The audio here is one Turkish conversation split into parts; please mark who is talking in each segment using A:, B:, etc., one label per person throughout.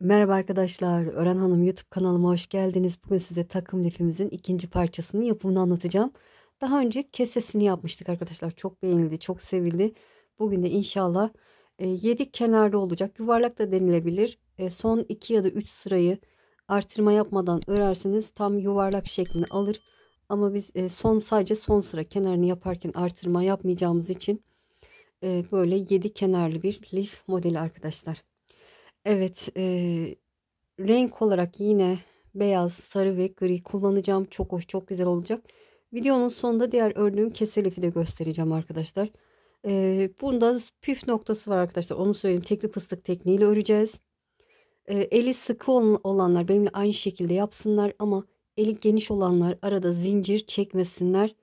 A: Merhaba arkadaşlar, Ören Hanım YouTube kanalıma hoş geldiniz. Bugün size takım lifimizin ikinci parçasının yapımını anlatacağım. Daha önce kesesini yapmıştık arkadaşlar. Çok beğenildi, çok sevildi. Bugün de inşallah 7 kenarlı olacak. Yuvarlak da denilebilir. Son 2 ya da 3 sırayı artırma yapmadan örerseniz tam yuvarlak şeklini alır. Ama biz sadece son sıra kenarını yaparken artırma yapmayacağımız için böyle 7 kenarlı bir lif modeli arkadaşlar. Evet, renk olarak yine beyaz, sarı ve gri kullanacağım. Çok hoş, çok güzel olacak. Videonun sonunda diğer ördüğüm kese lifi de göstereceğim arkadaşlar. Bunda püf noktası var arkadaşlar. Onu söyleyeyim. Tekli fıstık tekniğiyle öreceğiz. Eli sıkı olanlar benimle aynı şekilde yapsınlar ama eli geniş olanlar arada zincir çekmesinler.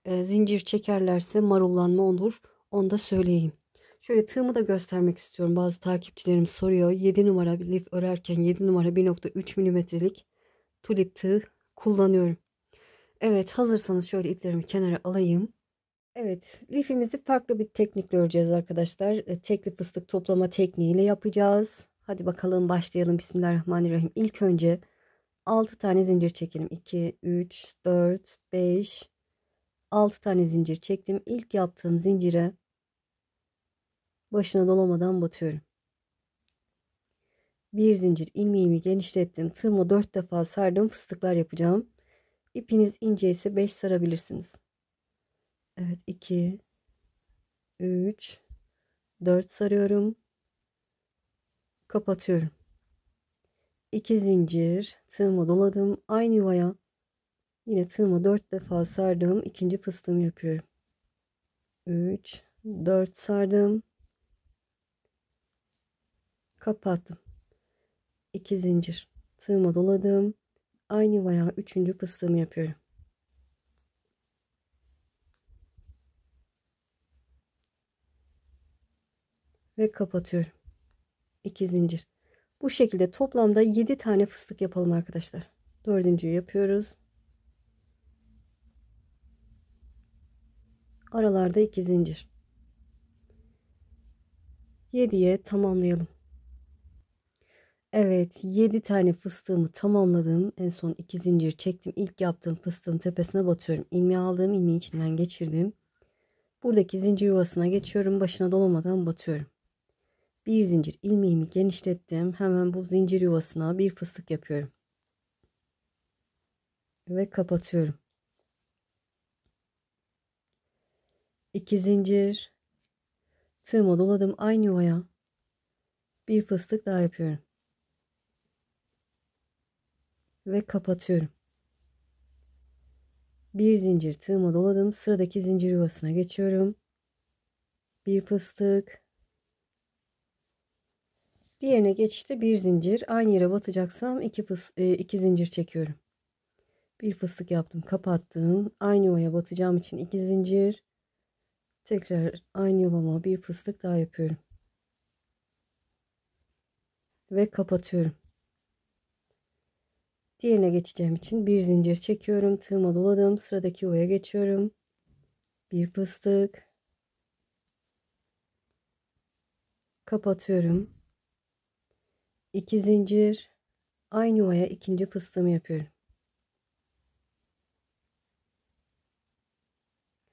A: Zincir çekerlerse marullanma olur. Onu da söyleyeyim. Şöyle tığımı da göstermek istiyorum. Bazı takipçilerim soruyor. 7 numara bir lif örerken 7 numara 1,3 milimetrelik tulip tığ kullanıyorum. Evet, hazırsanız şöyle iplerimi kenara alayım. Evet, lifimizi farklı bir teknikle öreceğiz arkadaşlar. Tekli fıstık toplama tekniğiyle yapacağız. Hadi bakalım başlayalım. Bismillahirrahmanirrahim. İlk önce 6 tane zincir çekelim. 2, 3, 4, 5, 6 tane zincir çektim. İlk yaptığım zincire başına dolamadan batıyorum. Bir zincir ilmeğimi genişlettim. Tığımı 4 defa sardım. Fıstıklar yapacağım. İpiniz ince ise 5 sarabilirsiniz. Evet, 2, 3, 4 sarıyorum. Kapatıyorum. 2 zincir tığımı doladım. Aynı yuvaya yine tığımı 4 defa sardım. İkinci fıstığımı yapıyorum. 3, 4 sardım. Kapattım. 2 zincir tığımı doladım. Aynı yuvaya üçüncü fıstığımı yapıyorum. Ve kapatıyorum. 2 zincir. Bu şekilde toplamda 7 tane fıstık yapalım arkadaşlar. Dördüncüyü yapıyoruz. Aralarda 2 zincir. 7'ye tamamlayalım. Evet, 7 tane fıstığımı tamamladım. En son 2 zincir çektim. İlk yaptığım fıstığın tepesine batıyorum. İlmeği aldım, ilmeği içinden geçirdim. Buradaki zincir yuvasına geçiyorum. Başına dolamadan batıyorum. Bir zincir ilmeğimi genişlettim. Hemen bu zincir yuvasına bir fıstık yapıyorum. Ve kapatıyorum. 2 zincir. Tığımı doladım aynı yuvaya. Bir fıstık daha yapıyorum. Ve kapatıyorum. Bir zincir tığıma doladım. Sıradaki zincir yuvasına geçiyorum. Bir fıstık. Diğerine geçişte bir zincir. Aynı yere batacaksam iki zincir çekiyorum. Bir fıstık yaptım, kapattım. Aynı yuvaya batacağım için iki zincir. Tekrar aynı yuvama bir fıstık daha yapıyorum. Ve kapatıyorum. Diğerine geçeceğim için bir zincir çekiyorum. Tığıma doladım. Sıradaki yuvaya geçiyorum. Bir fıstık. Kapatıyorum. 2 zincir. Aynı yuvaya ikinci fıstığımı yapıyorum.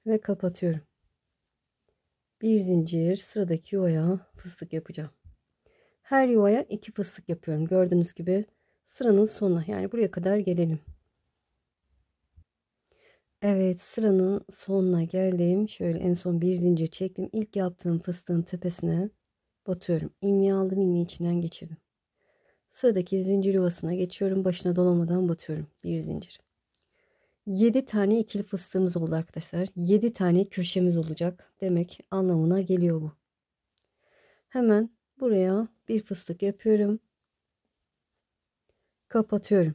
A: Ve kapatıyorum. Bir zincir sıradaki yuvaya fıstık yapacağım. Her yuvaya 2 fıstık yapıyorum. Gördüğünüz gibi sıranın sonuna, yani buraya kadar gelelim. Evet, sıranın sonuna geldim. Şöyle en son bir zincir çektim. İlk yaptığım fıstığın tepesine batıyorum. İlmeği aldım, ilmeği içinden geçirdim. Sıradaki zincir yuvasına geçiyorum. Başına dolamadan batıyorum. Bir zincir. 7 tane ikili fıstığımız oldu arkadaşlar. 7 tane köşemiz olacak demek anlamına geliyor bu. Hemen buraya bir fıstık yapıyorum. Kapatıyorum.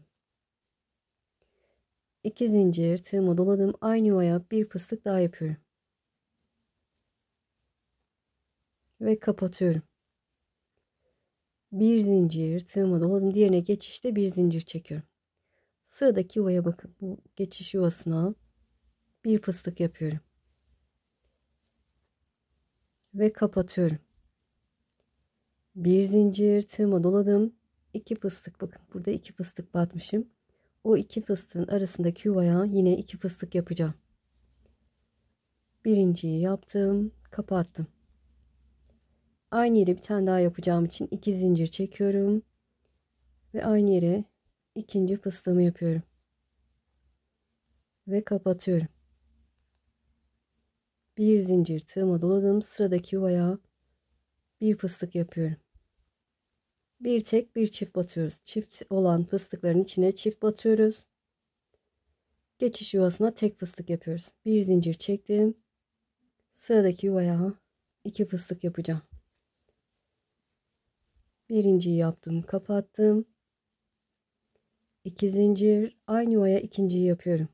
A: 2 zincir tığımı doladım. Aynı yuvaya bir fıstık daha yapıyorum. Ve kapatıyorum. Bir zincir tığımı doladım. Diğerine geçişte bir zincir çekiyorum. Sıradaki yuvaya bakın. Bu geçiş yuvasına bir fıstık yapıyorum. Ve kapatıyorum. Bir zincir tığımı doladım. 2 fıstık, bakın burada 2 fıstık batmışım. O 2 fıstığın arasındaki yuvaya yine 2 fıstık yapacağım. Birinciyi yaptım, kapattım. Aynı yere bir tane daha yapacağım için 2 zincir çekiyorum ve aynı yere ikinci fıstığımı yapıyorum ve kapatıyorum. Bir zincir tığıma doladım, sıradaki yuvaya bir fıstık yapıyorum. Bir tek bir çift batıyoruz. Çift olan fıstıkların içine çift batıyoruz. Geçiş yuvasına tek fıstık yapıyoruz. Bir zincir çektim. Sıradaki yuvaya iki fıstık yapacağım. Birinciyi yaptım, kapattım. 2 zincir, aynı yuvaya ikinciyi yapıyorum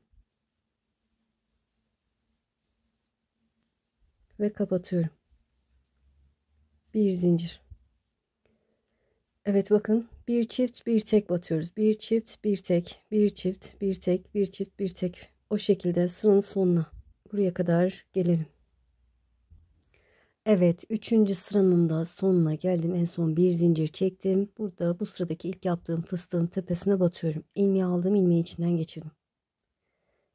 A: ve kapatıyorum. Bir zincir. Evet, bakın, bir çift bir tek batıyoruz. Bir çift bir tek, bir çift bir tek, bir çift bir tek. O şekilde sıranın sonuna, buraya kadar gelelim. Evet, 3. sıranın da sonuna geldim. En son bir zincir çektim. Burada bu sıradaki ilk yaptığım fıstığın tepesine batıyorum. İlmeği aldım, ilmeği içinden geçirdim.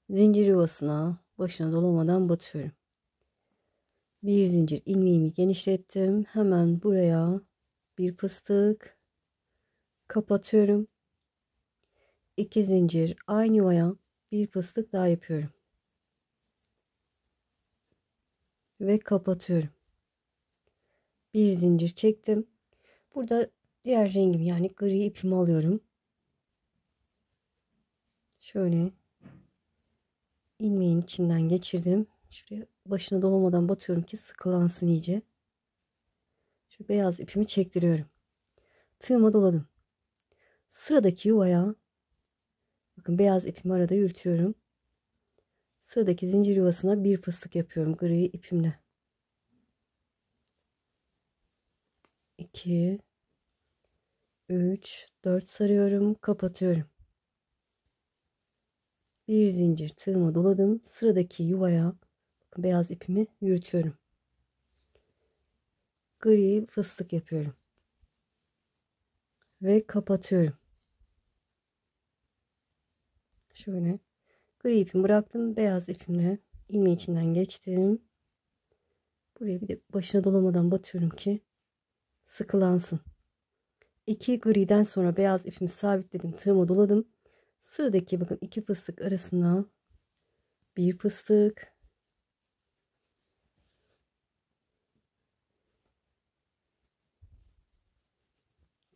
A: Zincir yuvasına başına dolamadan batıyorum. Bir zincir, ilmeğimi genişlettim. Hemen buraya bir fıstık kapatıyorum. 2 zincir, aynı yuvaya bir fıstık daha yapıyorum ve kapatıyorum. Bir zincir çektim. Burada diğer rengim, yani gri ipimi alıyorum. Şöyle ilmeğin içinden geçirdim. Şuraya başına dolamadan batıyorum ki sıkılansın iyice. Şu beyaz ipimi çektiriyorum. Tığıma doladım. Sıradaki yuvaya, bakın, beyaz ipimi arada yürütüyorum. Sıradaki zincir yuvasına bir fıstık yapıyorum gri ipimle. 2 3 4 sarıyorum, kapatıyorum. Bir zincir, tığıma doladım. Sıradaki yuvaya, bakın, beyaz ipimi yürütüyorum. Gri fıstık yapıyorum ve kapatıyorum. Şöyle gri ipimi bıraktım, beyaz ipimle ilmeği içinden geçtim. Buraya bir de başına dolamadan batıyorum ki sıkılansın. 2 griden sonra beyaz ipimi sabitledim, tığıma doladım. Sıradaki, bakın, 2 fıstık arasına bir fıstık,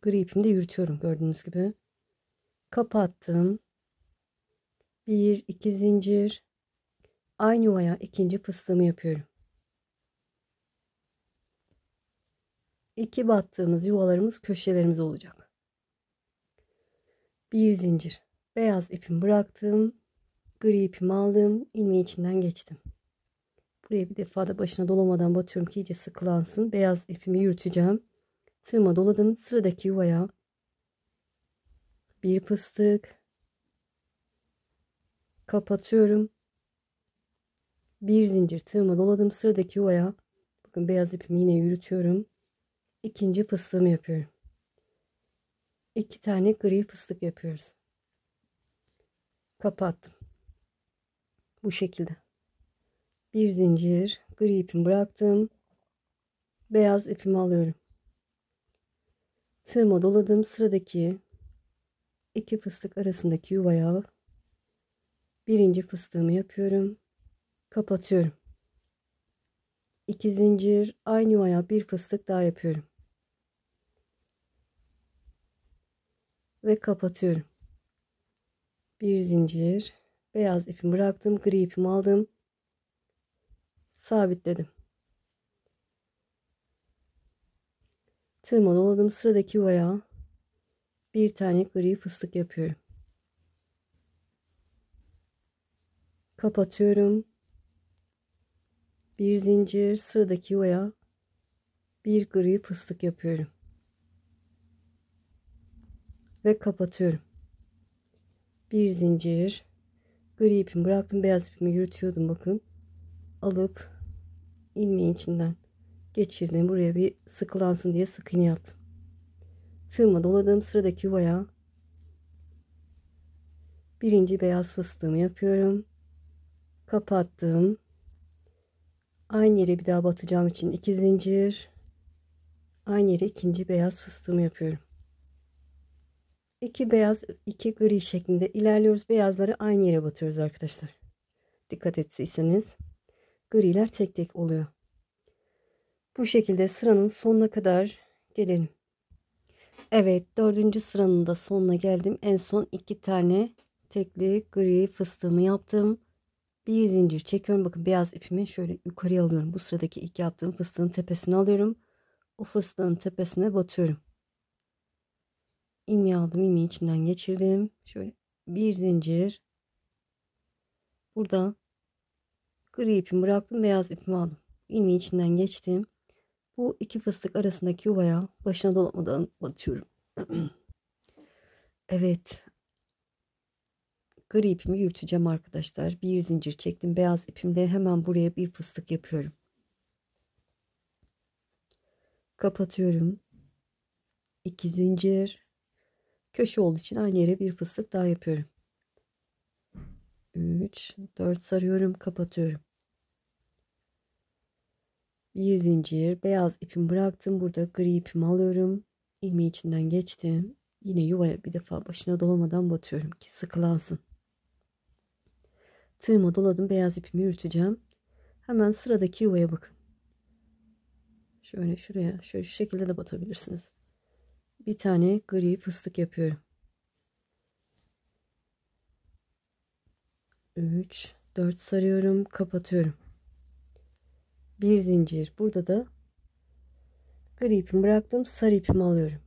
A: gri ipimi de yürütüyorum gördüğünüz gibi. Kapattım. 1 2 zincir, aynı yuvaya ikinci fıstığımı yapıyorum. 2 battığımız yuvalarımız köşelerimiz olacak. Bir zincir, beyaz ipimi bıraktım, gri ipimi aldım, ilmeği içinden geçtim. Buraya bir defa da başına dolamadan batıyorum ki iyice sıkılansın. Beyaz ipimi yürüteceğim. Tığıma doladım. Sıradaki yuvaya bir fıstık kapatıyorum. Bir zincir, tığıma doladım. Sıradaki yuvaya, bakın, beyaz ipimi yine yürütüyorum. İkinci fıstığımı yapıyorum. 2 tane gri fıstık yapıyoruz. Kapattım. Bu şekilde. Bir zincir, gri ipimi bıraktım. Beyaz ipimi alıyorum. Tığıma doladım. Sıradaki 2 fıstık arasındaki yuvaya birinci fıstığımı yapıyorum. Kapatıyorum. 2 zincir, aynı yuvaya bir fıstık daha yapıyorum ve kapatıyorum. Bir zincir, beyaz ipimi bıraktım, gri ipimi aldım, sabitledim. Tığıma doladım. Sıradaki yuvaya bir tane gri fıstık yapıyorum. Kapatıyorum. Bir zincir, sıradaki yuvaya bir gri fıstık yapıyorum ve kapatıyorum. Bir zincir, gri ipimi bıraktım, beyaz ipimi yürütüyordum, bakın, alıp ilmeğin içinden geçirdim. Buraya bir sıkılansın diye sık iğne yaptım. Tığıma doladım. Sıradaki yuvaya birinci beyaz fıstığımı yapıyorum. Kapattım. Aynı yere bir daha batacağım için 2 zincir. Aynı yere ikinci beyaz fıstığımı yapıyorum. 2 beyaz 2 gri şeklinde ilerliyoruz. Beyazları aynı yere batıyoruz arkadaşlar. Dikkat etseniz griler tek tek oluyor. Bu şekilde sıranın sonuna kadar gelelim. Evet, dördüncü sıranın da sonuna geldim. En son 2 tane tekli gri fıstığımı yaptım. Bir zincir çekiyorum. Bakın beyaz ipimi şöyle yukarıya alıyorum. Bu sıradaki ilk yaptığım fıstığın tepesine alıyorum. O fıstığın tepesine batıyorum. İlmeği aldım, ilmeği içinden geçirdim. Şöyle bir zincir. Burada gri ipimi bıraktım, beyaz ipimi aldım. İlmeği içinden geçtim. Bu iki fıstık arasındaki yuvaya başına dolamadan batıyorum. Evet. Gri ipimi yürüteceğim arkadaşlar. Bir zincir çektim. Beyaz ipimde hemen buraya bir fıstık yapıyorum. Kapatıyorum. 2 zincir. Köşe olduğu için aynı yere bir fıstık daha yapıyorum. 3, 4 sarıyorum. Kapatıyorum. Bir zincir. Beyaz ipimi bıraktım. Burada gri ipimi alıyorum. İlmeği içinden geçtim. Yine yuvaya bir defa başına dolamadan batıyorum ki sıkılansın. Tığıma doladım. Beyaz ipimi yürüteceğim. Hemen sıradaki yuvaya bakın. Şöyle şuraya, şöyle şu şekilde de batabilirsiniz. Bir tane gri fıstık yapıyorum. 3, 4 sarıyorum, kapatıyorum. Bir zincir. Burada da gri ipimi bıraktım, sarı ipimi alıyorum.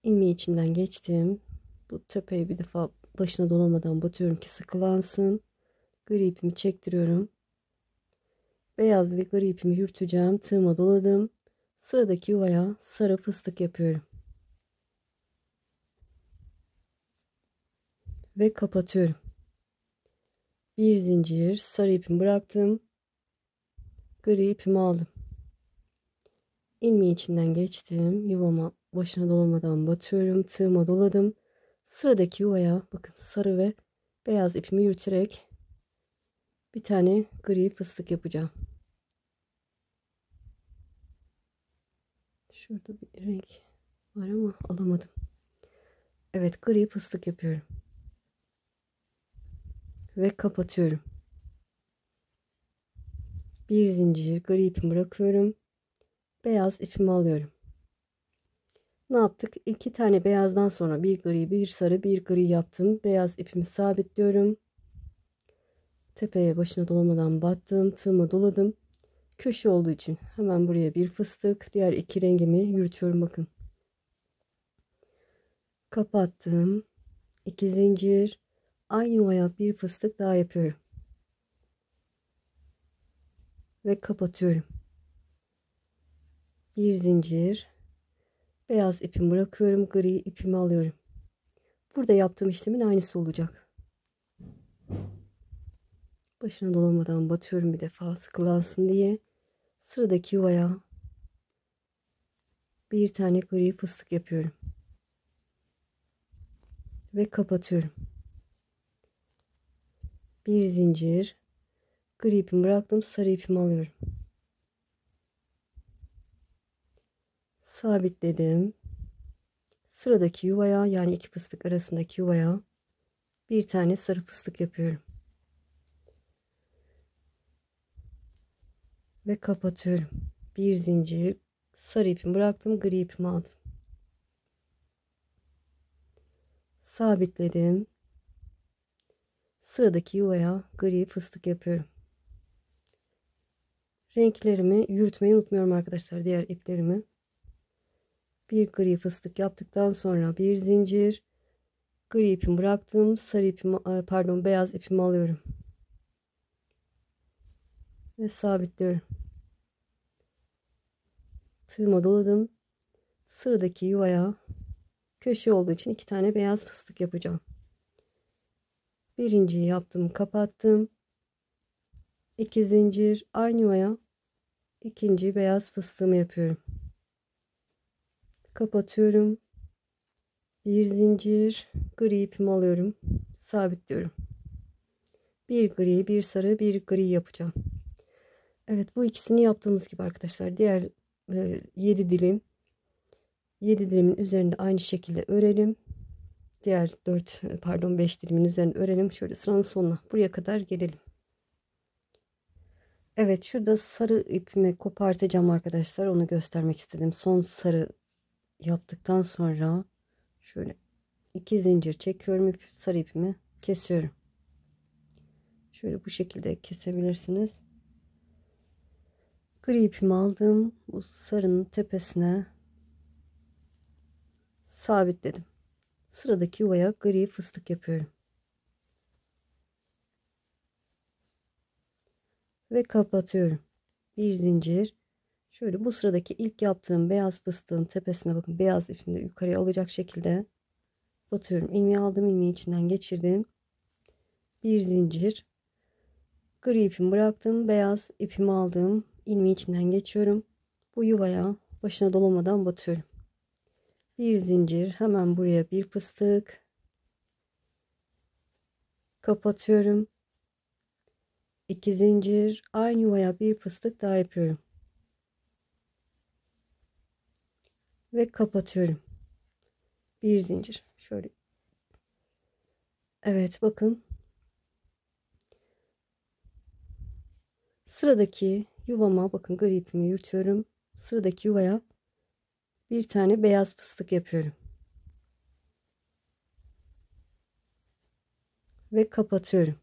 A: İlmeği içinden geçtim. Bu tepeye bir defa başına dolamadan batıyorum ki sıkılansın. Gri ipimi çektiriyorum. Beyaz ve gri ipimi yürüteceğim. Tığıma doladım. Sıradaki yuvaya sarı fıstık yapıyorum. Ve kapatıyorum. Bir zincir, sarı ipimi bıraktım. Gri ipimi aldım. İlmeği içinden geçtim. Yuvama başına dolamadan batıyorum. Tığıma doladım. Sıradaki yuvaya bakın sarı ve beyaz ipimi yürüterek bir tane gri fıstık yapacağım. Şurada bir renk var ama alamadım. Evet, gri fıstık yapıyorum. Ve kapatıyorum. Bir zincir, gri ipimi bırakıyorum. Beyaz ipimi alıyorum. Ne yaptık? 2 tane beyazdan sonra bir gri, bir sarı, bir gri yaptım. Beyaz ipimi sabitliyorum. Tepeye başına dolamadan battım. Tığıma doladım. Köşe olduğu için hemen buraya bir fıstık. Diğer iki rengimi yürütüyorum bakın. Kapattım. 2 zincir. Aynı yuvaya bir fıstık daha yapıyorum. Ve kapatıyorum. Bir zincir. Beyaz ipimi bırakıyorum. Gri ipimi alıyorum. Burada yaptığım işlemin aynısı olacak. Başına dolamadan batıyorum bir defa sıkılansın diye. Sıradaki yuvaya bir tane gri fıstık yapıyorum. Ve kapatıyorum. Bir zincir. Gri ipimi bıraktım. Sarı ipimi alıyorum. Sabitledim. Sıradaki yuvaya, yani iki fıstık arasındaki yuvaya bir tane sarı fıstık yapıyorum. Ve kapatıyorum. Bir zincir. Sarı ipimi bıraktım. Gri ipimi aldım. Sabitledim. Sıradaki yuvaya gri fıstık yapıyorum. Renklerimi yürütmeyi unutmuyorum arkadaşlar, diğer iplerimi. Bir gri fıstık yaptıktan sonra bir zincir, gri ipimi bıraktım, sarı ipimi, pardon, beyaz ipimi alıyorum ve sabitliyorum. Tığıma doladım. Sıradaki yuvaya köşe olduğu için 2 tane beyaz fıstık yapacağım. Birinciyi yaptım, kapattım. 2 zincir, aynı yuvaya ikinci beyaz fıstığımı yapıyorum. Kapatıyorum. Bir zincir, gri ipimi alıyorum. Sabitliyorum. Bir gri, bir sarı, bir gri yapacağım. Evet, bu ikisini yaptığımız gibi arkadaşlar. Diğer 7 dilim, 7 dilimin üzerinde aynı şekilde örelim. Diğer 4 pardon 5 dilimin üzerine örelim. Şöyle sıranın sonuna buraya kadar gelelim. Evet, şurada sarı ipimi kopartacağım arkadaşlar. Onu göstermek istedim. Son sarı yaptıktan sonra şöyle 2 zincir çekiyorum, sarı ipimi kesiyorum. Şöyle bu şekilde kesebilirsiniz. Gri ipimi aldım. Bu sarının tepesine sabitledim. Sıradaki yuvaya gri fıstık yapıyorum. Ve kapatıyorum. Bir zincir. Şöyle bu sıradaki ilk yaptığım beyaz fıstığın tepesine bakın. Beyaz ipimi de yukarıya alacak şekilde batıyorum. İlmeği aldım. İlmeği içinden geçirdim. Bir zincir. Gri ipimi bıraktım. Beyaz ipimi aldım. İlmeği içinden geçiyorum. Bu yuvaya başına dolamadan batıyorum. Bir zincir. Hemen buraya bir fıstık. Kapatıyorum. 2 zincir. Aynı yuvaya bir fıstık daha yapıyorum. Ve kapatıyorum. Bir zincir. Şöyle. Evet, bakın. Sıradaki yuvama bakın, gri ipimi yürütüyorum. Sıradaki yuvaya bir tane beyaz fıstık yapıyorum. Ve kapatıyorum.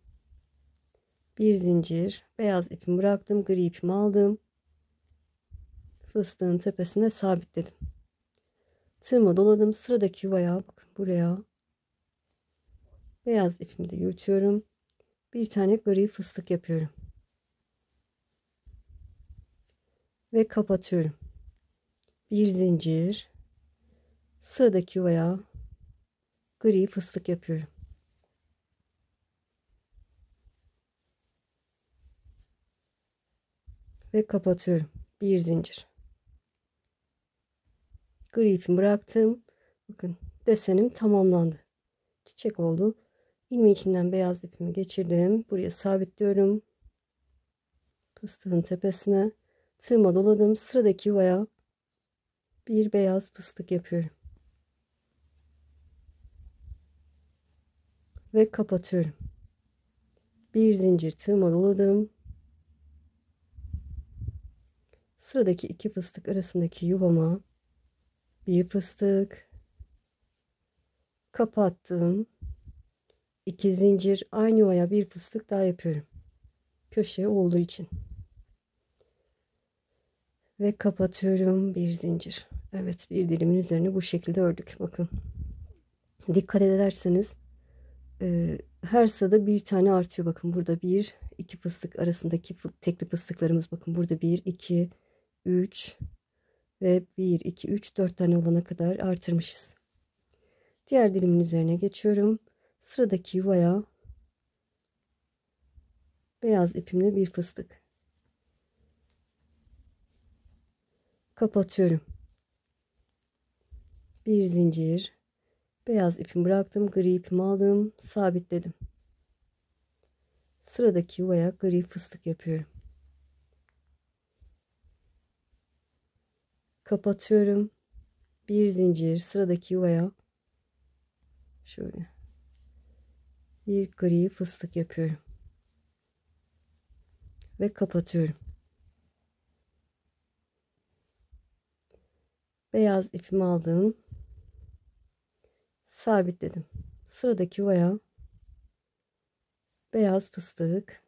A: Bir zincir. Beyaz ipimi bıraktım. Gri ipimi aldım. Fıstığın tepesine sabitledim. Tığıma doladım. Sıradaki yuvaya bakın, buraya beyaz ipimi de yürütüyorum. Bir tane gri fıstık yapıyorum. Ve kapatıyorum. Bir zincir. Sıradaki yuvaya gri fıstık yapıyorum. Ve kapatıyorum. Bir zincir. Gri ipimi bıraktım. Bakın, desenim tamamlandı. Çiçek oldu. İlmeği içinden beyaz ipimi geçirdim. Buraya sabitliyorum. Fıstığın tepesine tığıma doladım. Sıradaki yuvaya bir beyaz fıstık yapıyorum. Ve kapatıyorum. Bir zincir tığıma doladım. Sıradaki iki fıstık arasındaki yuvama bir fıstık kapattım. 2 zincir, aynı yuvaya bir fıstık daha yapıyorum. Köşe olduğu için. Ve kapatıyorum, bir zincir. Evet, bir dilimin üzerine bu şekilde ördük. Bakın. Dikkat ederseniz her sırada bir tane artıyor. Bakın, burada bir iki fıstık arasındaki tekli fıstıklarımız, bakın burada 1 2 3 ve 1 2 3 4 tane olana kadar artırmışız. Diğer dilimin üzerine geçiyorum. Sıradaki yuvaya beyaz ipimle bir fıstık kapatıyorum. Bir zincir, beyaz ipimi bıraktım, gri ipimi aldım, sabitledim. Sıradaki yuvaya gri fıstık yapıyorum. Kapatıyorum. Bir zincir, sıradaki yuvaya şöyle bir gri fıstık yapıyorum. Ve kapatıyorum. Beyaz ipimi aldım. Sabitledim. Sıradaki yuvaya beyaz fıstık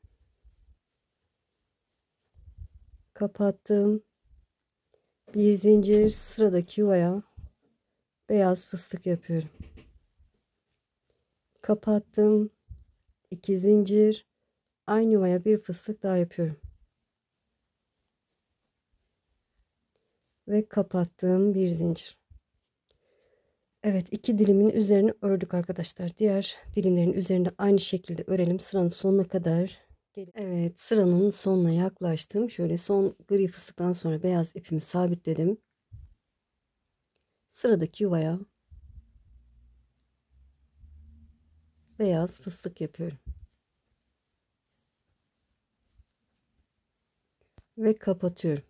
A: kapattım. Bir zincir, sıradaki yuvaya beyaz fıstık yapıyorum. Kapattım. 2 zincir, aynı yuvaya bir fıstık daha yapıyorum. Ve kapattım, bir zincir. Evet, iki dilimin üzerine ördük arkadaşlar. Diğer dilimlerin üzerinde aynı şekilde örelim sıranın sonuna kadar. Evet, sıranın sonuna yaklaştım. Şöyle son gri fıstıktan sonra beyaz ipimi sabitledim. Sıradaki yuvaya beyaz fıstık yapıyorum. Ve kapatıyorum.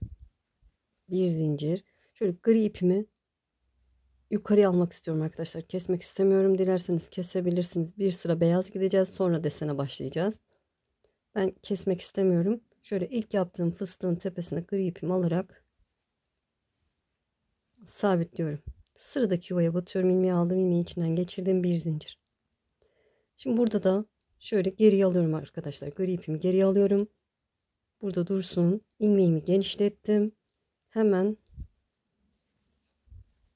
A: Bir zincir. Şöyle gri ipimi yukarıya almak istiyorum arkadaşlar. Kesmek istemiyorum. Dilerseniz kesebilirsiniz. Bir sıra beyaz gideceğiz. Sonra desene başlayacağız. Ben kesmek istemiyorum. Şöyle ilk yaptığım fıstığın tepesine gri ipimi alarak sabitliyorum. Sıradaki yuvaya batıyorum. İlmeği aldım. İlmeği içinden geçirdim. Bir zincir. Şimdi burada da şöyle geriye alıyorum arkadaşlar. Gri ipimi geriye alıyorum. Burada dursun. İlmeğimi genişlettim. Hemen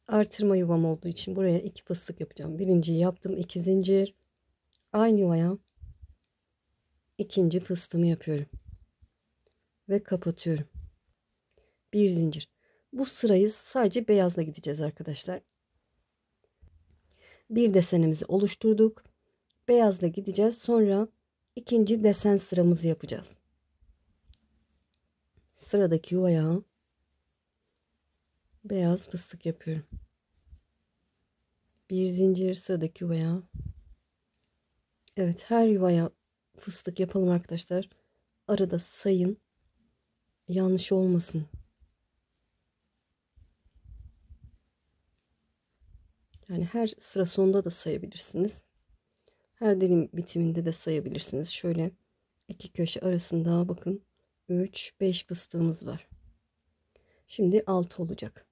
A: artırma yuvam olduğu için buraya 2 fıstık yapacağım. Birinciyi yaptım. 2 zincir. Aynı yuvaya ikinci fıstığımı yapıyorum. Ve kapatıyorum. Bir zincir. Bu sırayı sadece beyazla gideceğiz arkadaşlar. Bir desenimizi oluşturduk. Beyazla gideceğiz. Sonra ikinci desen sıramızı yapacağız. Sıradaki yuvaya beyaz fıstık yapıyorum. Bir zincir, sıradaki yuvaya. Evet, her yuvaya fıstık yapalım arkadaşlar. Arada sayın. Yanlış olmasın. Yani her sıra sonunda da sayabilirsiniz. Her dilim bitiminde de sayabilirsiniz. Şöyle iki köşe arasında bakın 3 5 fıstığımız var. Şimdi 6 olacak.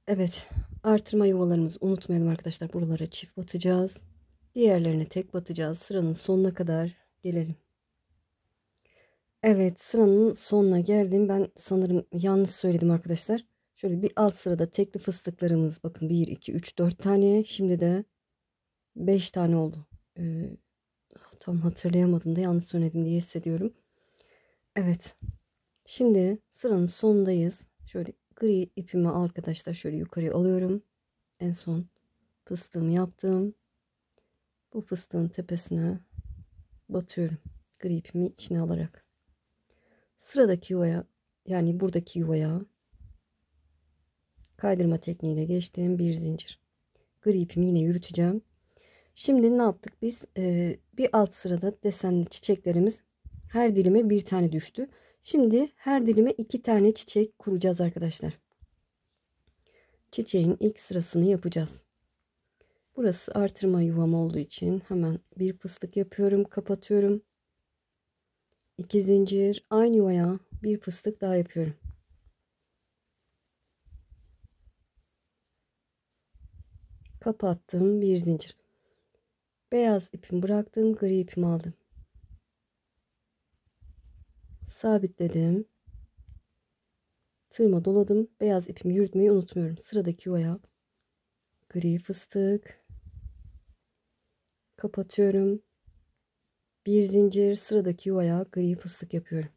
A: Evet, artırma yuvalarımızı unutmayalım arkadaşlar. Buralara çift batacağız. Diğerlerine tek batacağız. Sıranın sonuna kadar gelelim. Evet, sıranın sonuna geldim. Ben sanırım yanlış söyledim arkadaşlar. Şöyle bir alt sırada tekli fıstıklarımız bakın 1 2 3 4 tane. Şimdi de 5 tane oldu. Tam hatırlayamadım da yanlış söyledim diye hissediyorum. Evet. Şimdi sıranın sonundayız. Şöyle gri ipimi arkadaşlar şöyle yukarıya alıyorum. En son fıstığımı yaptım. Bu fıstığın tepesine batıyorum. Gri ipimi içine alarak. Sıradaki yuvaya yani buradaki yuvaya kaydırma tekniğiyle geçtim. Bir zincir. Gri ipimi yine yürüteceğim. Şimdi ne yaptık biz? Bir alt sırada desenli çiçeklerimiz her dilime bir tane düştü. Şimdi her dilime 2 tane çiçek kuracağız arkadaşlar. Çiçeğin ilk sırasını yapacağız. Burası artırma yuvam olduğu için hemen bir fıstık yapıyorum, kapatıyorum. 2 zincir, aynı yuvaya bir fıstık daha yapıyorum. Kapattım, bir zincir. Beyaz ipimi bıraktım, gri ipimi aldım. Sabitledim. Tığıma doladım. Beyaz ipimi yürütmeyi unutmuyorum. Sıradaki yuvaya gri fıstık. Kapatıyorum. Bir zincir, sıradaki yuvaya gri fıstık yapıyorum.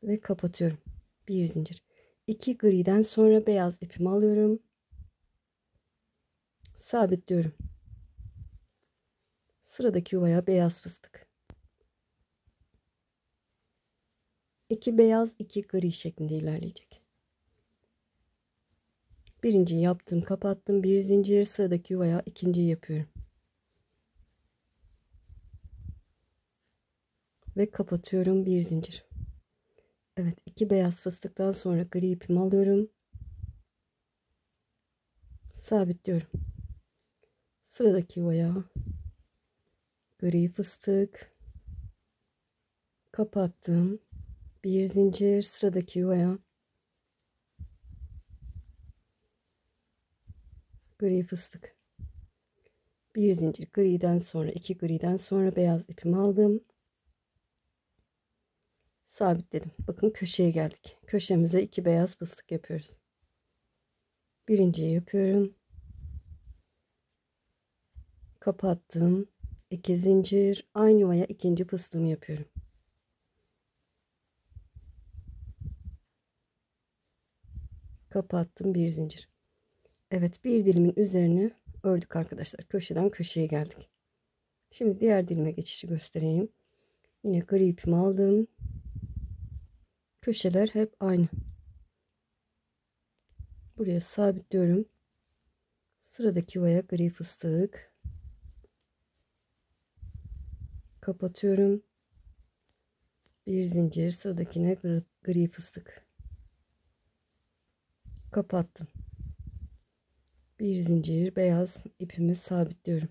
A: Ve kapatıyorum. Bir zincir. 2 griden sonra beyaz ipimi alıyorum. Sabitliyorum. Sıradaki yuvaya beyaz fıstık. 2 beyaz 2 gri şeklinde ilerleyecek. Birinciyi yaptım, kapattım. Bir zincir, sıradaki yuvaya ikinciyi yapıyorum. Ve kapatıyorum, bir zincir. Evet, 2 beyaz fıstıktan sonra gri ipimi alıyorum. Sabitliyorum. Sıradaki yuvaya gri fıstık. Kapattım. Bir zincir, sıradaki yuvaya gri fıstık. Bir zincir, griden sonra 2 griden sonra beyaz ipimi aldım. Sabitledim. Bakın köşeye geldik. Köşemize 2 beyaz fıstık yapıyoruz. Birinciyi yapıyorum. Kapattım. 2 zincir, aynı yuvaya ikinci fıstığımı yapıyorum. Kapattım, bir zincir. Evet, bir dilimin üzerini ördük arkadaşlar. Köşeden köşeye geldik. Şimdi diğer dilime geçişi göstereyim. Yine gri ipimi aldım. Köşeler hep aynı. Buraya sabitliyorum. Sıradaki yuvaya gri fıstık. Kapatıyorum. Bir zincir, sıradakine gri fıstık. Kapattım. Bir zincir, beyaz ipimi sabitliyorum.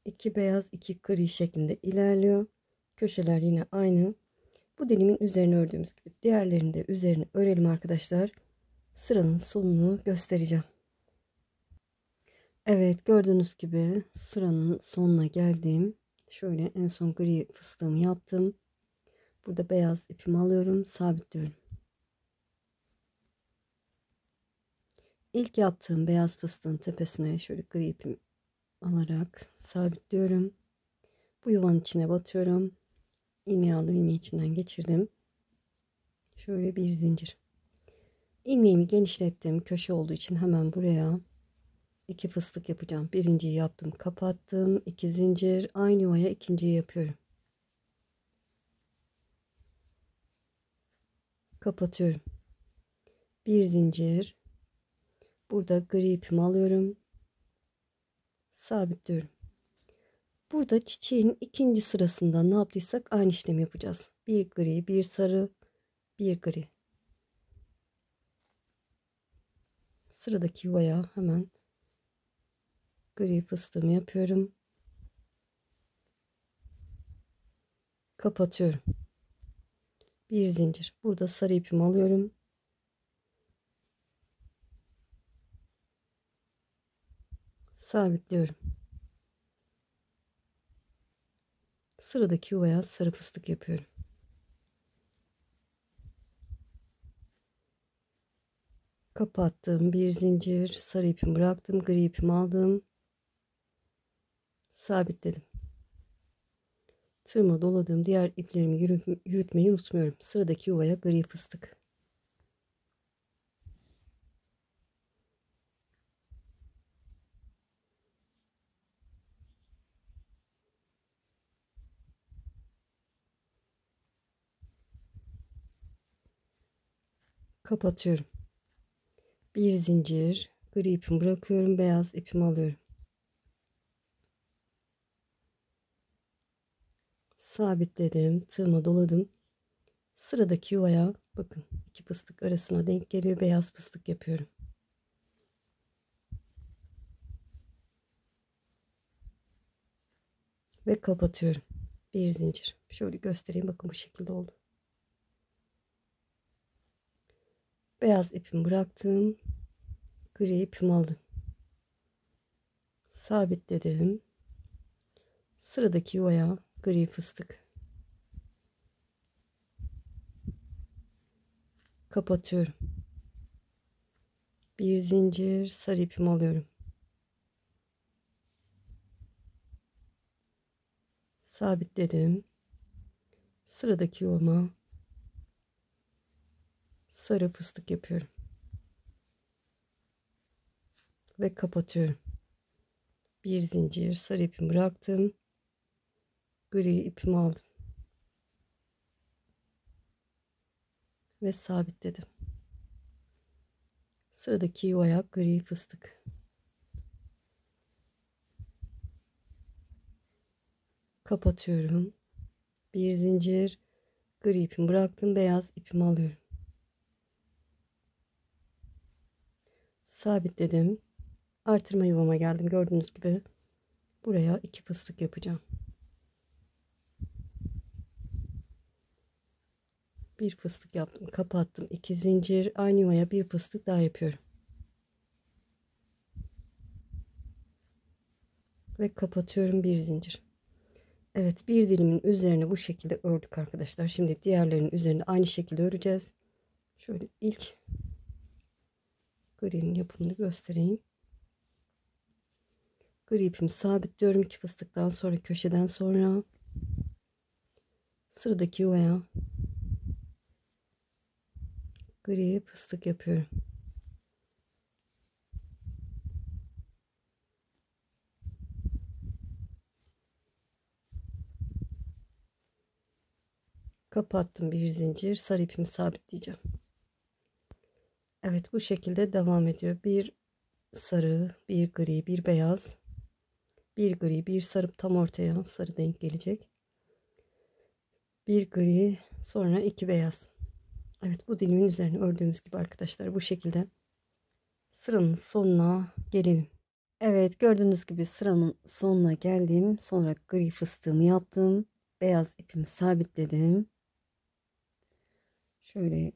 A: 2 beyaz 2 gri şeklinde ilerliyor. Köşeler yine aynı. Bu dilimin üzerine ördüğümüz gibi diğerlerini de üzerine örelim arkadaşlar. Sıranın sonunu göstereceğim. Evet, gördüğünüz gibi sıranın sonuna geldim. Şöyle en son gri fıstığımı yaptım. Burada beyaz ipimi alıyorum, sabitliyorum. İlk yaptığım beyaz fıstığın tepesine şöyle gri ipimi alarak sabitliyorum. Bu yuvanın içine batıyorum. İlmeği aldım, ilmeği içinden geçirdim. Şöyle bir zincir. İlmeğimi genişlettim. Köşe olduğu için hemen buraya 2 fıstık yapacağım. Birinciyi yaptım, kapattım. 2 zincir, aynı yuvaya ikinciyi yapıyorum. Kapatıyorum. Bir zincir. Burada gri ipimi alıyorum. Sabitliyorum. Burada çiçeğin ikinci sırasında ne yaptıysak aynı işlemi yapacağız. Bir gri, bir sarı, bir gri. Sıradaki yuvaya hemen gri fıstığımı yapıyorum. Kapatıyorum. Bir zincir. Burada sarı ipimi alıyorum. Sabitliyorum. Sıradaki yuvaya sarı fıstık yapıyorum. Kapattım. Bir zincir. Sarı ipimi bıraktım. Gri ipimi aldım. Sabitledim. Tığıma doladığım diğer iplerimi yürütmeyi unutmuyorum. Sıradaki yuvaya gri fıstık. Kapatıyorum. Bir zincir. Gri ipimi bırakıyorum. Beyaz ipimi alıyorum. Sabitledim. Tığıma doladım. Sıradaki yuvaya bakın, 2 fıstık arasına denk geliyor. Beyaz fıstık yapıyorum. Ve kapatıyorum. Bir zincir. Şöyle göstereyim. Bakın bu şekilde oldu. Beyaz ipimi bıraktım. Gri ipimi aldım. Sabitledim. Sıradaki yuvaya gri fıstık. Kapatıyorum. Bir zincir, sarı ipimi alıyorum. Sabitledim. Sıradaki yuvama sarı fıstık yapıyorum. Ve kapatıyorum. Bir zincir, sarı ipimi bıraktım. Gri ipimi aldım. Ve sabitledim. Sıradaki yuvaya gri fıstık. Kapatıyorum. Bir zincir, gri ipimi bıraktım. Beyaz ipimi alıyorum. Sabitledim. Artırma yuvama geldim. Gördüğünüz gibi buraya 2 fıstık yapacağım. Bir fıstık yaptım, kapattım. 2 zincir, aynı yuvaya bir fıstık daha yapıyorum. Ve kapatıyorum, bir zincir. Evet, bir dilimin üzerine bu şekilde ördük arkadaşlar. Şimdi diğerlerinin üzerine aynı şekilde öreceğiz. Şöyle ilk gri'nin yapımını göstereyim. Gri ipimi sabitliyorum. 2 fıstıktan sonra köşeden sonra sıradaki yuvaya gri fıstık yapıyorum. Kapattım, bir zincir, sarı ipimi sabitleyeceğim. Evet, bu şekilde devam ediyor. Bir sarı, bir gri, bir beyaz, bir gri, bir sarı, tam ortaya sarı denk gelecek. Bir gri, sonra iki beyaz. Evet, bu dilimin üzerine ördüğümüz gibi arkadaşlar bu şekilde sıranın sonuna gelelim. Evet, gördüğünüz gibi sıranın sonuna geldim. Sonra gri fıstığımı yaptım. Beyaz ipimi sabitledim. Şöyle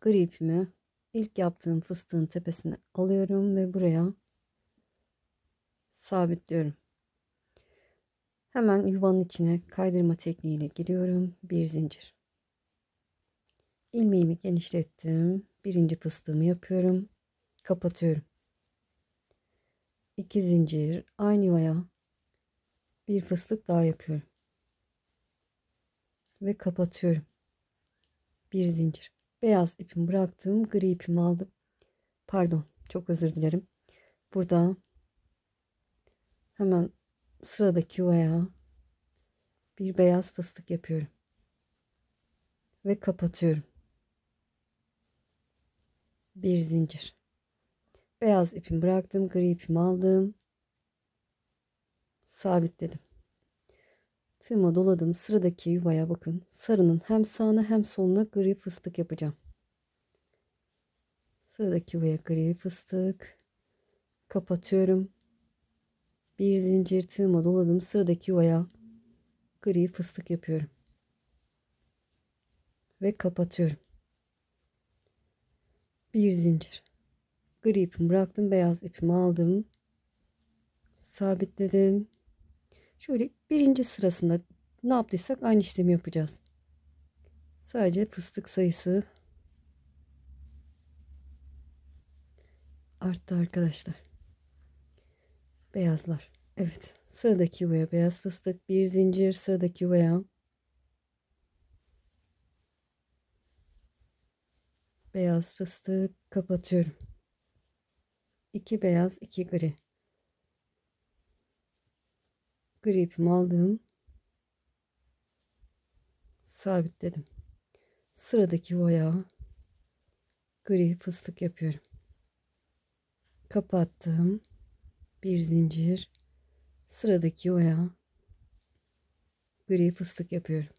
A: gri ipimi ilk yaptığım fıstığın tepesine alıyorum ve buraya sabitliyorum. Hemen yuvanın içine kaydırma tekniğiyle giriyorum. Bir zincir. İlmeğimi genişlettim. Birinci fıstığımı yapıyorum. Kapatıyorum. 2 zincir aynı yuvaya bir fıstık daha yapıyorum ve kapatıyorum. Bir zincir. Beyaz ipimi bıraktım, gri ipimi aldım. Pardon, çok özür dilerim. Burada hemen sıradaki yuvaya bir beyaz fıstık yapıyorum ve kapatıyorum. Bir zincir. Beyaz ipimi bıraktım, gri ipimi aldım, sabitledim. Tığıma doladım. Sıradaki yuvaya bakın. Sarının hem sağına hem soluna gri fıstık yapacağım. Sıradaki yuvaya gri fıstık. Kapatıyorum. Bir zincir, tığıma doladım. Sıradaki yuvaya gri fıstık yapıyorum. Ve kapatıyorum. Bir zincir. Gri ipimi bıraktım. Beyaz ipimi aldım. Sabitledim. Şöyle birinci sırasında ne yaptıysak aynı işlemi yapacağız. Sadece fıstık sayısı arttı arkadaşlar. Beyazlar. Evet. Sıradaki yuvaya beyaz fıstık. Bir zincir. Sıradaki yuvaya beyaz fıstık. Kapatıyorum. 2 beyaz, 2 gri. Gri ipimi aldım. Sabitledim. Sıradaki yuvaya gri fıstık yapıyorum. Kapattım. Bir zincir. Sıradaki yuvaya gri fıstık yapıyorum.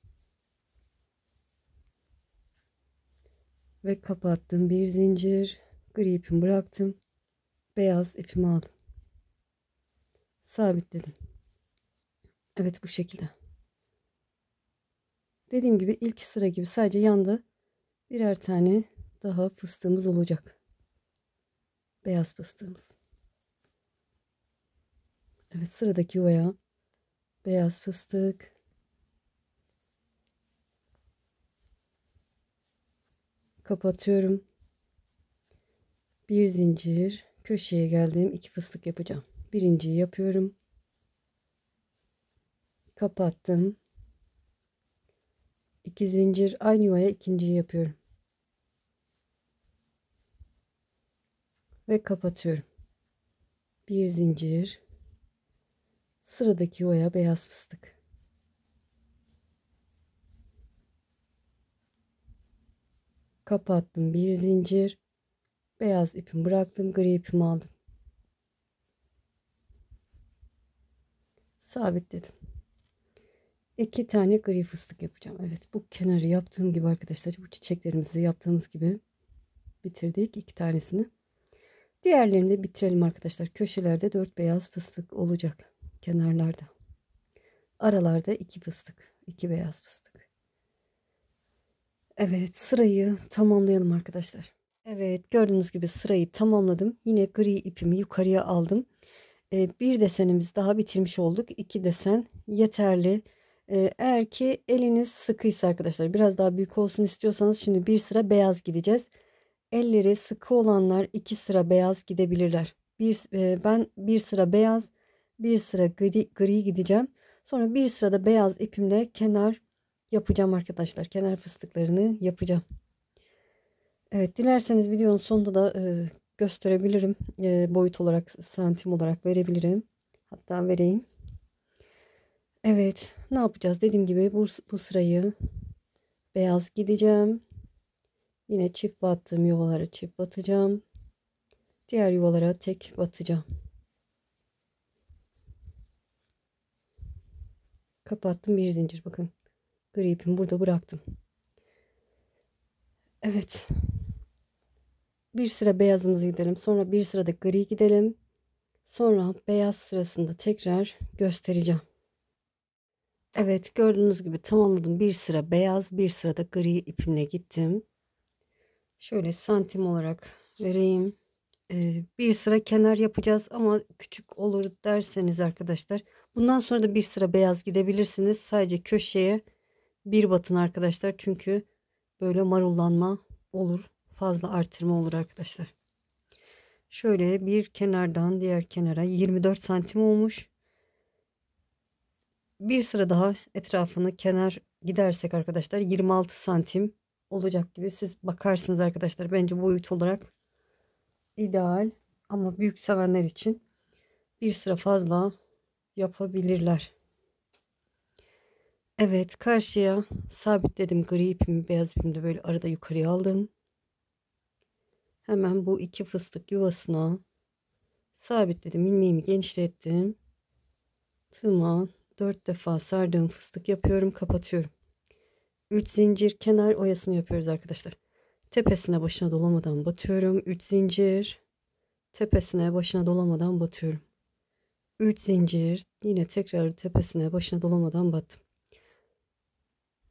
A: Ve kapattım. Bir zincir. Gri ipimi bıraktım. Beyaz ipimi aldım. Sabitledim. Evet, bu şekilde. Dediğim gibi ilk sıra gibi sadece yanda birer tane daha fıstığımız olacak. Beyaz fıstığımız. Evet, sıradaki yuvaya beyaz fıstık. Kapatıyorum. Bir zincir. Köşeye geldim. 2 fıstık yapacağım. Birinciyi yapıyorum. Kapattım. 2 zincir. Aynı yuvaya ikinciyi yapıyorum. Ve kapatıyorum. Bir zincir. Sıradaki yuvaya beyaz fıstık. Kapattım. Bir zincir. Beyaz ipimi bıraktım. Gri ipimi aldım. Sabitledim. 2 tane gri fıstık yapacağım. Evet, bu kenarı yaptığım gibi arkadaşlar, bu çiçeklerimizi yaptığımız gibi bitirdik 2 tanesini. Diğerlerini de bitirelim arkadaşlar. Köşelerde 4 beyaz fıstık olacak. Kenarlarda. Aralarda 2 fıstık. 2 beyaz fıstık. Evet, sırayı tamamlayalım arkadaşlar. Evet, gördüğünüz gibi sırayı tamamladım. Yine gri ipimi yukarıya aldım. Bir desenimizi daha bitirmiş olduk. 2 desen yeterli. Eğer ki eliniz sıkıysa arkadaşlar, biraz daha büyük olsun istiyorsanız şimdi bir sıra beyaz gideceğiz. Elleri sıkı olanlar 2 sıra beyaz gidebilirler. Ben bir sıra beyaz, bir sıra gri gideceğim. Sonra bir sırada beyaz ipimle kenar yapacağım arkadaşlar. Kenar fıstıklarını yapacağım. Evet, dilerseniz videonun sonunda da gösterebilirim. Boyut olarak, santim olarak verebilirim. Hatta vereyim. Evet, ne yapacağız? Dediğim gibi bu sırayı beyaz gideceğim. Yine çift battığım yuvalara çift batacağım. Diğer yuvalara tek batacağım. Kapattım, bir zincir, bakın. Gri ipimi burada bıraktım. Evet. Bir sıra beyazımızı gidelim. Sonra bir sırada gri gidelim. Sonra beyaz sırasında tekrar göstereceğim. Evet, gördüğünüz gibi tamamladım. Bir sıra beyaz, bir sırada gri ipimle gittim. Şöyle santim olarak vereyim. Bir sıra kenar yapacağız ama küçük olur derseniz arkadaşlar, bundan sonra da bir sıra beyaz gidebilirsiniz. Sadece köşeye bir batın arkadaşlar. Çünkü böyle marullanma olur. Fazla artırma olur arkadaşlar. Şöyle bir kenardan diğer kenara 24 santim olmuş. Bir sıra daha etrafını kenar gidersek arkadaşlar 26 santim olacak gibi. Siz bakarsınız arkadaşlar. Bence boyut olarak ideal. Ama büyük sevenler için bir sıra fazla yapabilirler. Evet, karşıya sabitledim gri ipimi, beyaz ipimi de böyle arada yukarıya aldım. Hemen bu iki fıstık yuvasına sabitledim, ilmeğimi genişlettim. Tığıma 4 defa sardığım fıstık yapıyorum, kapatıyorum. 3 zincir kenar oyasını yapıyoruz arkadaşlar. Tepesine başına dolamadan batıyorum. 3 zincir, tepesine başına dolamadan batıyorum. 3 zincir, yine tekrar tepesine başına dolamadan battım.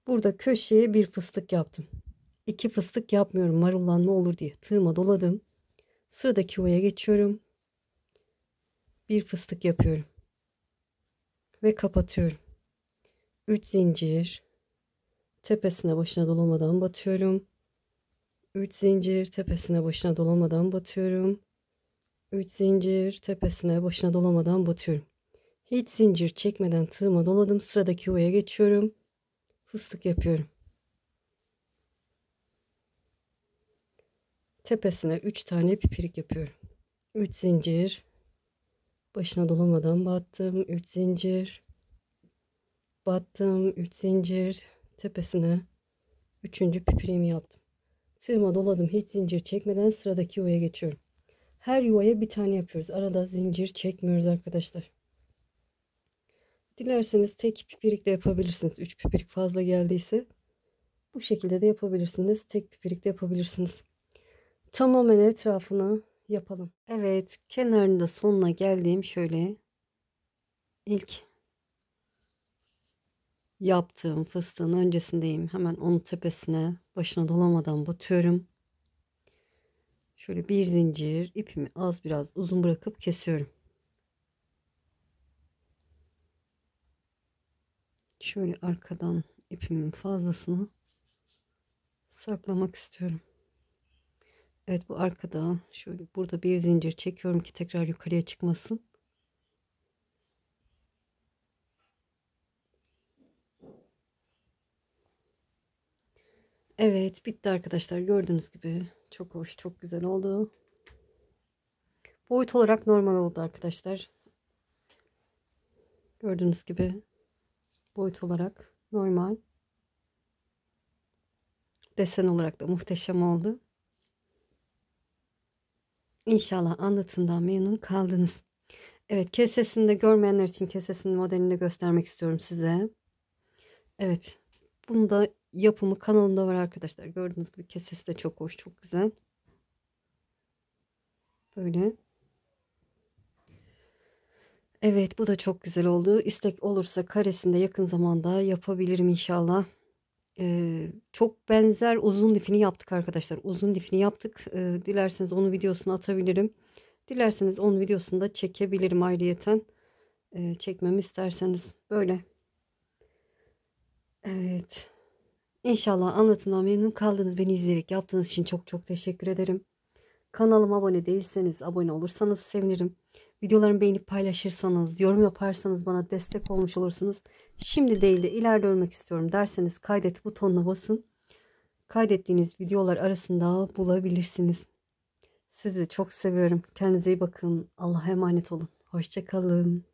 A: Burada köşeye bir fıstık yaptım. 2 fıstık yapmıyorum, marullanma olur diye. Tığıma doladım. Sıradaki yuvaya geçiyorum. Bir fıstık yapıyorum ve kapatıyorum. 3 zincir, tepesine başına dolamadan batıyorum. 3 zincir, tepesine başına dolamadan batıyorum. 3 zincir, tepesine başına dolamadan batıyorum. Hiç zincir çekmeden tığıma doladım. Sıradaki yuvaya geçiyorum. Fıstık yapıyorum. Tepesine 3 tane pipirik yapıyorum. 3 zincir, başına dolamadan battım. 3 zincir, battım. 3 zincir, tepesine 3. pipiriğimi yaptım. Tığıma doladım. Hiç zincir çekmeden sıradaki yuvaya geçiyorum. Her yuvaya bir tane yapıyoruz. Arada zincir çekmiyoruz arkadaşlar. Dilerseniz tek pipirik de yapabilirsiniz. 3 pipirik fazla geldiyse bu şekilde de yapabilirsiniz. Tek pipirik de yapabilirsiniz. Tamamen etrafını yapalım. Evet, kenarında sonuna geldiğim şöyle ilk yaptığım fıstığın öncesindeyim. Hemen onun tepesine başına dolamadan batıyorum. Şöyle bir zincir, ipimi az biraz uzun bırakıp kesiyorum. Şöyle arkadan ipimin fazlasını saklamak istiyorum. Evet, bu arkada şöyle burada bir zincir çekiyorum ki tekrar yukarıya çıkmasın. Evet, bitti arkadaşlar. Gördüğünüz gibi çok hoş, çok güzel oldu. Boyut olarak normal oldu arkadaşlar. Gördüğünüz gibi boyut olarak normal. Desen olarak da muhteşem oldu. İnşallah anlatımdan memnun kaldınız. Evet, kesesini de görmeyenler için kesesinin modelini de göstermek istiyorum size. Evet, bunu da yapımı kanalımda var arkadaşlar. Gördüğünüz gibi kesesi de çok hoş, çok güzel. Böyle. Evet, bu da çok güzel oldu. İstek olursa karesinde yakın zamanda yapabilirim inşallah. Çok benzer uzun lifini yaptık arkadaşlar. Uzun lifini yaptık. Dilerseniz onun videosunu atabilirim. Dilerseniz onun videosunu da çekebilirim ayrıyeten. Çekmemi isterseniz böyle. Evet. İnşallah anlatımdan memnun kaldınız. Beni izleyerek yaptığınız için çok çok teşekkür ederim. Kanalıma abone değilseniz abone olursanız sevinirim. Videolarımı beğenip paylaşırsanız, yorum yaparsanız bana destek olmuş olursunuz. Şimdi değil de ileride örmek istiyorum derseniz kaydet butonuna basın. Kaydettiğiniz videolar arasında bulabilirsiniz. Sizi çok seviyorum. Kendinize iyi bakın. Allah'a emanet olun. Hoşça kalın.